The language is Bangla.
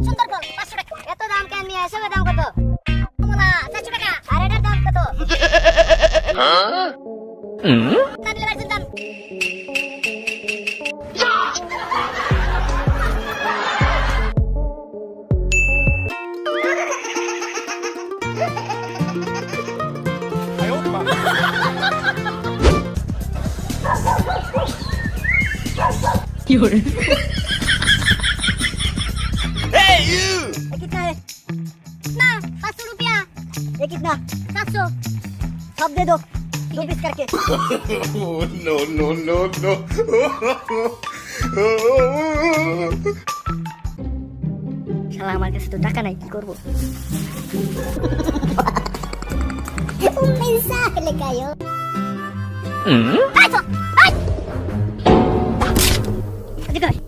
সুন্দর ফল 500 টাকা। এত দাম কেন নিয়ে এসব দাম কত? কমলা 400 টাকা। আর এটার দাম কত? তাহলে রাখুন দাম। কি হরে ये कितना है? ना 500 रुपया। ये कितना? 700। सब दे दो 2 पीस करके। no, no, no, no. শালা আমার কাছে তো টাকা নাই, কি করব? Un mensaje le cayó. ¡Ay! ¡Ay!